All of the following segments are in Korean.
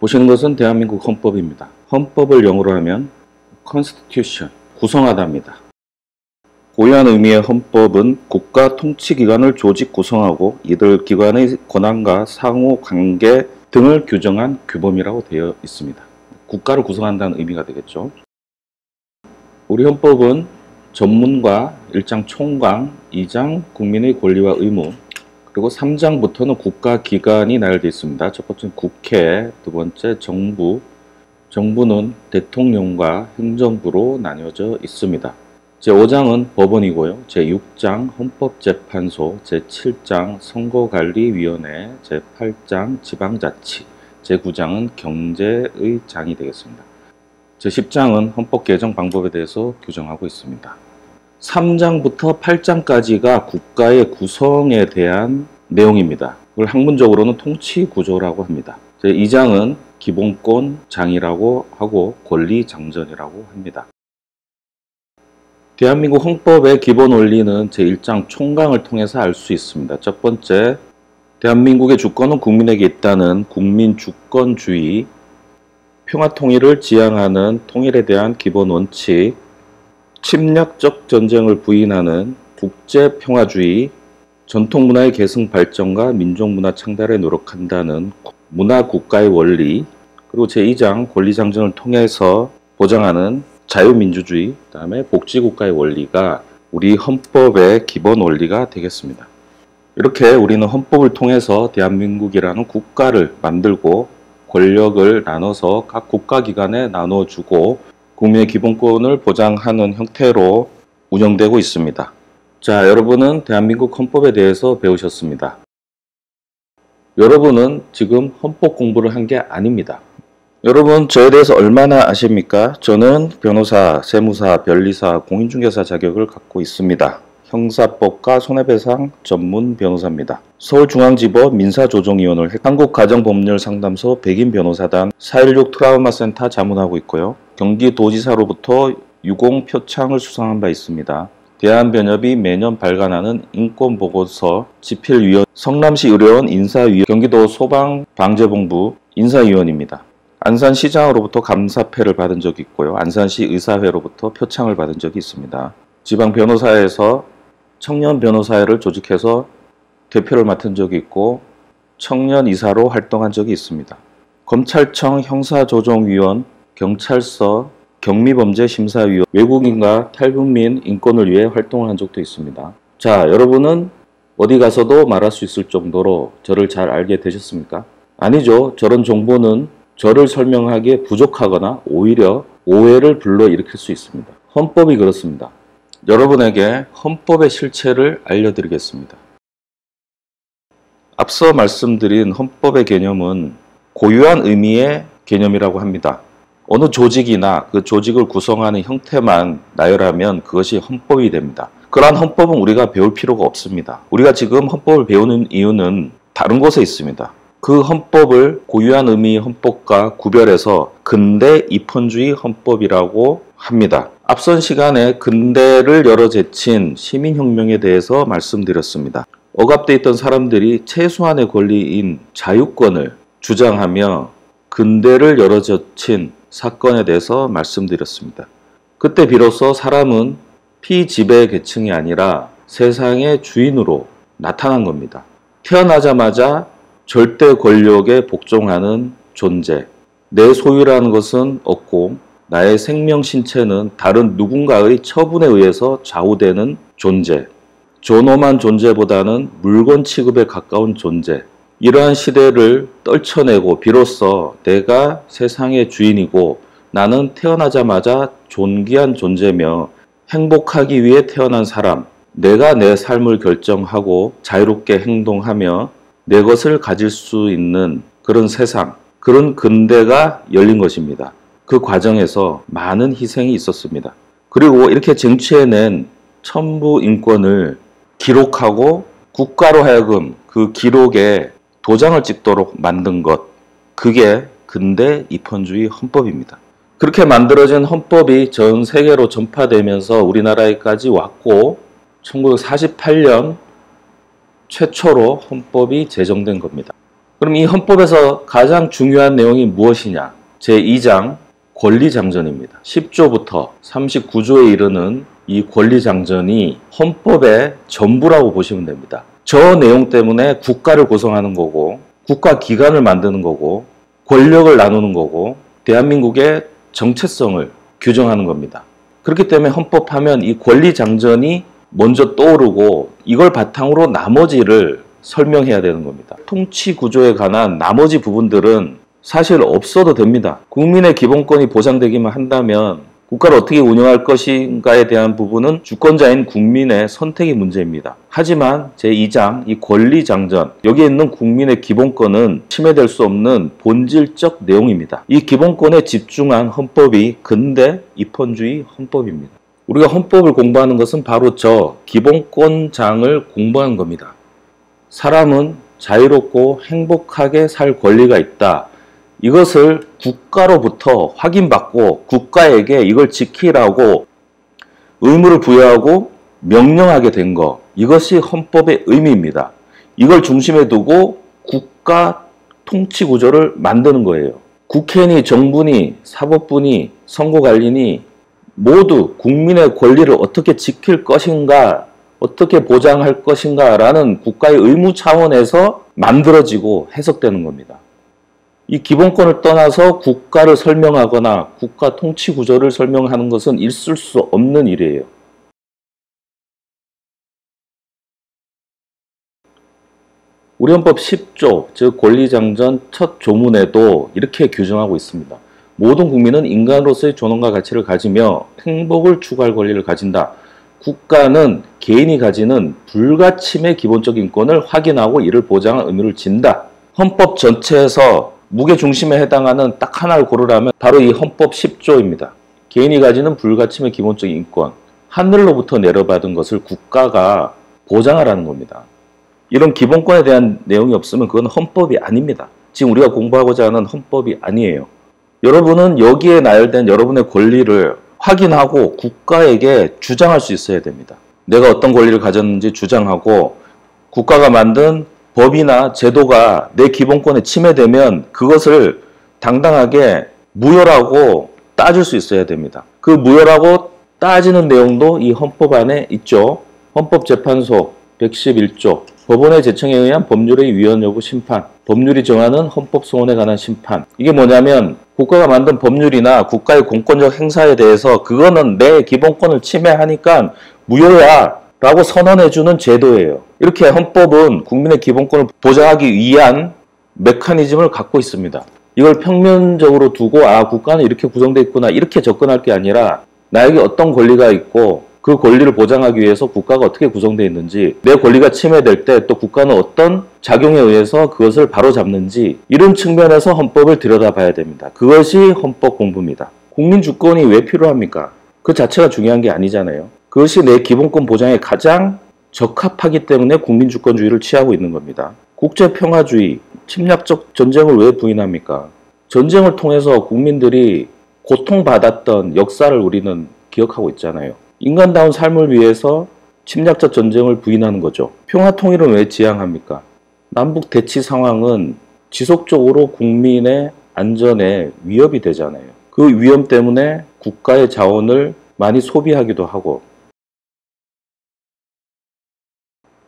보시는 것은 대한민국 헌법입니다. 헌법을 영어로 하면 Constitution, 구성하다입니다. 고유한 의미의 헌법은 국가 통치기관을 조직 구성하고 이들 기관의 권한과 상호관계 등을 규정한 규범이라고 되어 있습니다. 국가를 구성한다는 의미가 되겠죠. 우리 헌법은 전문과 1장 총강, 2장 국민의 권리와 의무, 그리고 3장부터는 국가기관이 나열되어 있습니다. 첫 번째는 국회, 두 번째 정부, 정부는 대통령과 행정부로 나뉘어져 있습니다. 제5장은 법원이고요. 제6장 헌법재판소, 제7장 선거관리위원회, 제8장 지방자치, 제9장은 경제의 장이 되겠습니다. 제10장은 헌법 개정 방법에 대해서 규정하고 있습니다. 3장부터 8장까지가 국가의 구성에 대한 내용입니다. 그걸 학문적으로는 통치구조라고 합니다. 제2장은 기본권 장이라고 하고 권리장전이라고 합니다. 대한민국 헌법의 기본 원리는 제1장 총강을 통해서 알 수 있습니다. 첫 번째, 대한민국의 주권은 국민에게 있다는 국민주권주의, 평화통일을 지향하는 통일에 대한 기본 원칙, 침략적 전쟁을 부인하는 국제평화주의, 전통문화의 계승 발전과 민족문화 창달에 노력한다는 문화국가의 원리, 그리고 제2장 권리장전을 통해서 보장하는 자유민주주의, 그 다음에 복지국가의 원리가 우리 헌법의 기본 원리가 되겠습니다. 이렇게 우리는 헌법을 통해서 대한민국이라는 국가를 만들고 권력을 나눠서 각 국가기관에 나눠주고 국민의 기본권을 보장하는 형태로 운영되고 있습니다. 자, 여러분은 대한민국 헌법에 대해서 배우셨습니다. 여러분은 지금 헌법 공부를 한 게 아닙니다. 여러분, 저에 대해서 얼마나 아십니까? 저는 변호사, 세무사, 변리사, 공인중개사 자격을 갖고 있습니다. 형사법과 손해배상 전문 변호사입니다. 서울중앙지법 민사조정위원을 한국가정법률상담소 백인변호사단 416 트라우마센터 자문하고 있고요. 경기도지사로부터 유공표창을 수상한 바 있습니다. 대한변협이 매년 발간하는 인권보고서 집필위원, 성남시 의료원 인사위원, 경기도 소방방재본부 인사위원입니다. 안산시장으로부터 감사패를 받은 적이 있고요. 안산시 의사회로부터 표창을 받은 적이 있습니다. 지방변호사에서 청년변호사회를 조직해서 대표를 맡은 적이 있고 청년이사로 활동한 적이 있습니다. 검찰청 형사조정위원, 경찰서 경미범죄심사위원, 외국인과 탈북민 인권을 위해 활동을 한 적도 있습니다. 자, 여러분은 어디 가서도 말할 수 있을 정도로 저를 잘 알게 되셨습니까? 아니죠. 저런 정보는 저를 설명하기에 부족하거나 오히려 오해를 불러일으킬 수 있습니다. 헌법이 그렇습니다. 여러분에게 헌법의 실체를 알려드리겠습니다. 앞서 말씀드린 헌법의 개념은 고유한 의미의 개념이라고 합니다. 어느 조직이나 그 조직을 구성하는 형태만 나열하면 그것이 헌법이 됩니다. 그러한 헌법은 우리가 배울 필요가 없습니다. 우리가 지금 헌법을 배우는 이유는 다른 곳에 있습니다. 그 헌법을 고유한 의미의 헌법과 구별해서 근대 입헌주의 헌법이라고 합니다. 앞선 시간에 근대를 열어제친 시민혁명에 대해서 말씀드렸습니다. 억압되어 있던 사람들이 최소한의 권리인 자유권을 주장하며 근대를 열어제친 사건에 대해서 말씀드렸습니다. 그때 비로소 사람은 피지배 계층이 아니라 세상의 주인으로 나타난 겁니다. 태어나자마자 절대 권력에 복종하는 존재, 내 소유라는 것은 없고 나의 생명 신체는 다른 누군가의 처분에 의해서 좌우되는 존재, 존엄한 존재보다는 물건 취급에 가까운 존재, 이러한 시대를 떨쳐내고 비로소 내가 세상의 주인이고 나는 태어나자마자 존귀한 존재며 행복하기 위해 태어난 사람, 내가 내 삶을 결정하고 자유롭게 행동하며 내 것을 가질 수 있는 그런 세상, 그런 근대가 열린 것입니다. 그 과정에서 많은 희생이 있었습니다. 그리고 이렇게 쟁취해낸 천부 인권을 기록하고 국가로 하여금 그 기록에 도장을 찍도록 만든 것, 그게 근대 입헌주의 헌법입니다. 그렇게 만들어진 헌법이 전 세계로 전파되면서 우리나라에까지 왔고 1948년 최초로 헌법이 제정된 겁니다. 그럼 이 헌법에서 가장 중요한 내용이 무엇이냐? 제2장 권리장전입니다. 10조부터 39조에 이르는 이 권리장전이 헌법의 전부라고 보시면 됩니다. 저 내용 때문에 국가를 구성하는 거고, 국가기관을 만드는 거고, 권력을 나누는 거고, 대한민국의 정체성을 규정하는 겁니다. 그렇기 때문에 헌법하면 이 권리장전이 먼저 떠오르고 이걸 바탕으로 나머지를 설명해야 되는 겁니다. 통치구조에 관한 나머지 부분들은 사실 없어도 됩니다. 국민의 기본권이 보장되기만 한다면 국가를 어떻게 운영할 것인가에 대한 부분은 주권자인 국민의 선택의 문제입니다. 하지만 제2장 이 권리장전, 여기에 있는 국민의 기본권은 침해될 수 없는 본질적 내용입니다. 이 기본권에 집중한 헌법이 근대 입헌주의 헌법입니다. 우리가 헌법을 공부하는 것은 바로 저 기본권장을 공부하는 겁니다. 사람은 자유롭고 행복하게 살 권리가 있다. 이것을 국가로부터 확인받고 국가에게 이걸 지키라고 의무를 부여하고 명령하게 된 것, 이것이 헌법의 의미입니다. 이걸 중심에 두고 국가 통치 구조를 만드는 거예요. 국회니 정부니 사법부니 선거관리니 모두 국민의 권리를 어떻게 지킬 것인가, 어떻게 보장할 것인가 라는 국가의 의무 차원에서 만들어지고 해석되는 겁니다. 이 기본권을 떠나서 국가를 설명하거나 국가 통치 구조를 설명하는 것은 있을 수 없는 일이에요. 우리 헌법 10조, 즉 권리장전 첫 조문에도 이렇게 규정하고 있습니다. 모든 국민은 인간으로서의 존엄과 가치를 가지며 행복을 추구할 권리를 가진다. 국가는 개인이 가지는 불가침의 기본적 인권을 확인하고 이를 보장할 의무를 진다. 헌법 전체에서 무게중심에 해당하는 딱 하나를 고르라면 바로 이 헌법 10조입니다. 개인이 가지는 불가침의 기본적 인권, 하늘로부터 내려받은 것을 국가가 보장하라는 겁니다. 이런 기본권에 대한 내용이 없으면 그건 헌법이 아닙니다. 지금 우리가 공부하고자 하는 헌법이 아니에요. 여러분은 여기에 나열된 여러분의 권리를 확인하고 국가에게 주장할 수 있어야 됩니다. 내가 어떤 권리를 가졌는지 주장하고 국가가 만든 법이나 제도가 내 기본권에 침해되면 그것을 당당하게 무효라고 따질 수 있어야 됩니다. 그 무효라고 따지는 내용도 이 헌법 안에 있죠. 헌법재판소 111조 법원의 제청에 의한 법률의 위헌 여부 심판, 법률이 정하는 헌법소원에 관한 심판. 이게 뭐냐면 국가가 만든 법률이나 국가의 공권적 행사에 대해서 그거는 내 기본권을 침해하니까 무효야 라고 선언해주는 제도예요. 이렇게 헌법은 국민의 기본권을 보장하기 위한 메커니즘을 갖고 있습니다. 이걸 평면적으로 두고 국가는 이렇게 구성되어 있구나 이렇게 접근할 게 아니라 나에게 어떤 권리가 있고 그 권리를 보장하기 위해서 국가가 어떻게 구성되어 있는지, 내 권리가 침해될 때 또 국가는 어떤 작용에 의해서 그것을 바로잡는지, 이런 측면에서 헌법을 들여다봐야 됩니다. 그것이 헌법 공부입니다. 국민 주권이 왜 필요합니까? 그 자체가 중요한 게 아니잖아요. 그것이 내 기본권 보장에 가장 적합하기 때문에 국민주권주의를 취하고 있는 겁니다. 국제평화주의, 침략적 전쟁을 왜 부인합니까? 전쟁을 통해서 국민들이 고통받았던 역사를 우리는 기억하고 있잖아요. 인간다운 삶을 위해서 침략적 전쟁을 부인하는 거죠. 평화통일은 왜 지향합니까? 남북 대치 상황은 지속적으로 국민의 안전에 위협이 되잖아요. 그 위험 때문에 국가의 자원을 많이 소비하기도 하고,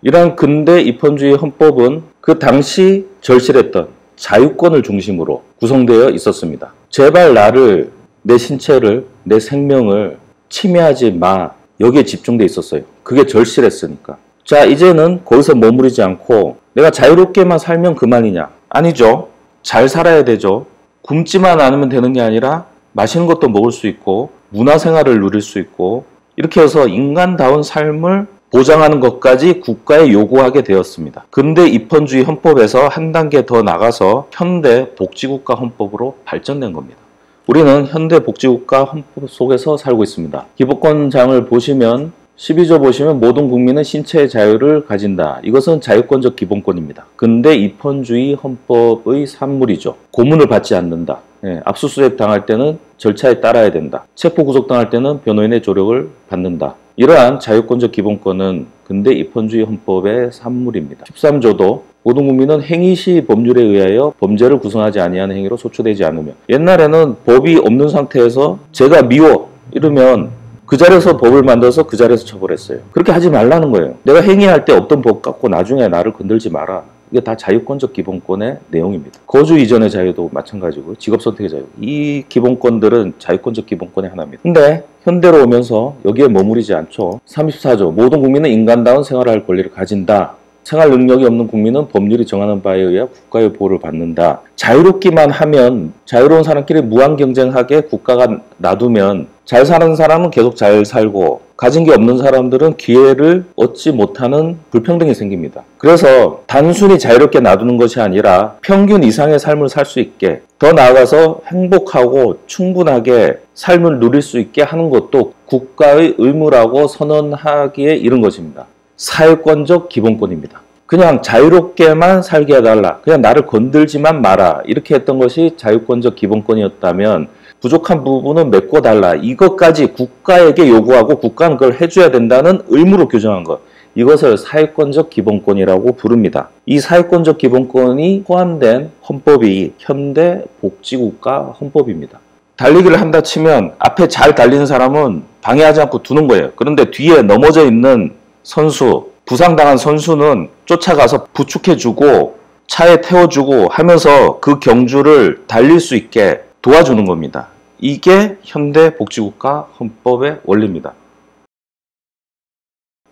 이러한 근대 입헌주의 헌법은 그 당시 절실했던 자유권을 중심으로 구성되어 있었습니다. 제발 나를, 내 신체를, 내 생명을 침해하지 마. 여기에 집중되어 있었어요. 그게 절실했으니까. 자, 이제는 거기서 머무르지 않고 내가 자유롭게만 살면 그만이냐? 아니죠. 잘 살아야 되죠. 굶지만 않으면 되는 게 아니라 맛있는 것도 먹을 수 있고 문화생활을 누릴 수 있고, 이렇게 해서 인간다운 삶을 보장하는 것까지 국가에 요구하게 되었습니다. 근대 입헌주의 헌법에서 한 단계 더 나가서 현대 복지국가 헌법으로 발전된 겁니다. 우리는 현대 복지국가 헌법 속에서 살고 있습니다. 기본권장을 보시면 12조 보시면 모든 국민은 신체의 자유를 가진다. 이것은 자유권적 기본권입니다. 근대 입헌주의 헌법의 산물이죠. 고문을 받지 않는다. 압수수색 당할 때는 절차에 따라야 된다. 체포 구속 당할 때는 변호인의 조력을 받는다. 이러한 자유권적 기본권은 근대 입헌주의 헌법의 산물입니다. 13조도 모든 국민은 행위시 법률에 의하여 범죄를 구성하지 아니하는 행위로 소추되지 않으며, 옛날에는 법이 없는 상태에서 제가 미워 이러면 그 자리에서 법을 만들어서 그 자리에서 처벌했어요. 그렇게 하지 말라는 거예요. 내가 행위할 때 없던 법 갖고 나중에 나를 건들지 마라. 이게 다 자유권적 기본권의 내용입니다. 거주 이전의 자유도 마찬가지고 직업 선택의 자유. 이 기본권들은 자유권적 기본권의 하나입니다. 근데 현대로 오면서 여기에 머무르지 않죠. 34조 모든 국민은 인간다운 생활을 할 권리를 가진다. 생활 능력이 없는 국민은 법률이 정하는 바에 의해 국가의 보호를 받는다. 자유롭기만 하면, 자유로운 사람끼리 무한 경쟁하게 국가가 놔두면 잘 사는 사람은 계속 잘 살고 가진 게 없는 사람들은 기회를 얻지 못하는 불평등이 생깁니다. 그래서 단순히 자유롭게 놔두는 것이 아니라 평균 이상의 삶을 살 수 있게, 더 나아가서 행복하고 충분하게 삶을 누릴 수 있게 하는 것도 국가의 의무라고 선언하기에 이른 것입니다. 사회권적 기본권입니다. 그냥 자유롭게만 살게 해달라, 그냥 나를 건들지만 마라, 이렇게 했던 것이 자유권적 기본권이었다면 부족한 부분은 메꿔달라, 이것까지 국가에게 요구하고 국가는 그걸 해줘야 된다는 의무로 규정한 것, 이것을 사회권적 기본권이라고 부릅니다. 이 사회권적 기본권이 포함된 헌법이 현대 복지국가 헌법입니다. 달리기를 한다 치면 앞에 잘 달리는 사람은 방해하지 않고 두는 거예요. 그런데 뒤에 넘어져 있는 선수, 부상당한 선수는 쫓아가서 부축해주고 차에 태워주고 하면서 그 경주를 달릴 수 있게 도와주는 겁니다. 이게 현대 복지국가 헌법의 원리입니다.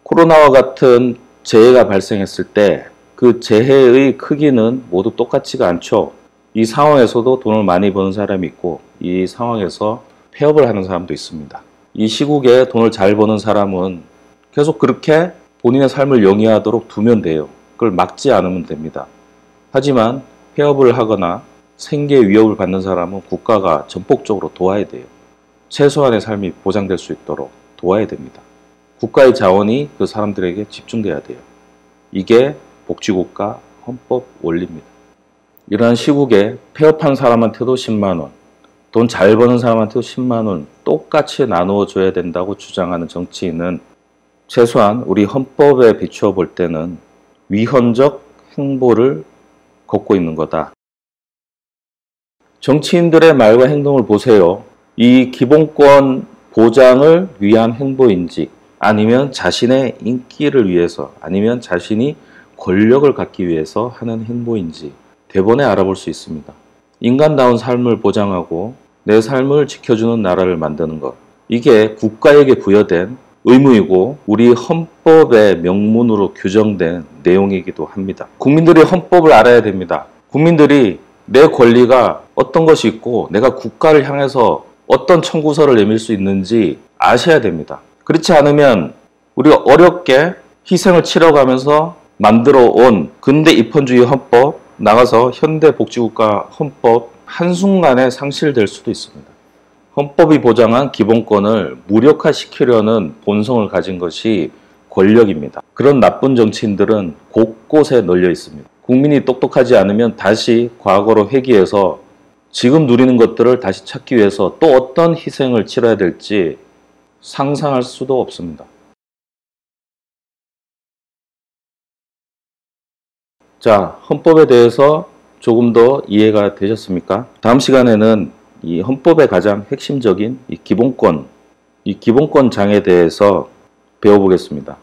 코로나와 같은 재해가 발생했을 때 그 재해의 크기는 모두 똑같지가 않죠. 이 상황에서도 돈을 많이 버는 사람이 있고 이 상황에서 폐업을 하는 사람도 있습니다. 이 시국에 돈을 잘 버는 사람은 계속 그렇게 본인의 삶을 영위하도록 두면 돼요. 그걸 막지 않으면 됩니다. 하지만 폐업을 하거나 생계 위협을 받는 사람은 국가가 전폭적으로 도와야 돼요. 최소한의 삶이 보장될 수 있도록 도와야 됩니다. 국가의 자원이 그 사람들에게 집중돼야 돼요. 이게 복지국가 헌법 원리입니다. 이러한 시국에 폐업한 사람한테도 10만 원, 돈 잘 버는 사람한테도 10만 원 똑같이 나누어줘야 된다고 주장하는 정치인은 최소한 우리 헌법에 비추어 볼 때는 위헌적 행보를 걷고 있는 거다. 정치인들의 말과 행동을 보세요. 이 기본권 보장을 위한 행보인지, 아니면 자신의 인기를 위해서, 아니면 자신이 권력을 갖기 위해서 하는 행보인지 대번에 알아볼 수 있습니다. 인간다운 삶을 보장하고 내 삶을 지켜주는 나라를 만드는 것, 이게 국가에게 부여된 의무이고 우리 헌법의 명문으로 규정된 내용이기도 합니다. 국민들이 헌법을 알아야 됩니다. 국민들이 내 권리가 어떤 것이 있고 내가 국가를 향해서 어떤 청구서를 내밀 수 있는지 아셔야 됩니다. 그렇지 않으면 우리가 어렵게 희생을 치러가면서 만들어 온 근대 입헌주의 헌법, 나가서 현대 복지국가 헌법 한순간에 상실될 수도 있습니다. 헌법이 보장한 기본권을 무력화시키려는 본성을 가진 것이 권력입니다. 그런 나쁜 정치인들은 곳곳에 널려 있습니다. 국민이 똑똑하지 않으면 다시 과거로 회귀해서 지금 누리는 것들을 다시 찾기 위해서 또 어떤 희생을 치러야 될지 상상할 수도 없습니다. 자, 헌법에 대해서 조금 더 이해가 되셨습니까? 다음 시간에는 이 헌법의 가장 핵심적인 이 기본권 장에 대해서 배워보겠습니다.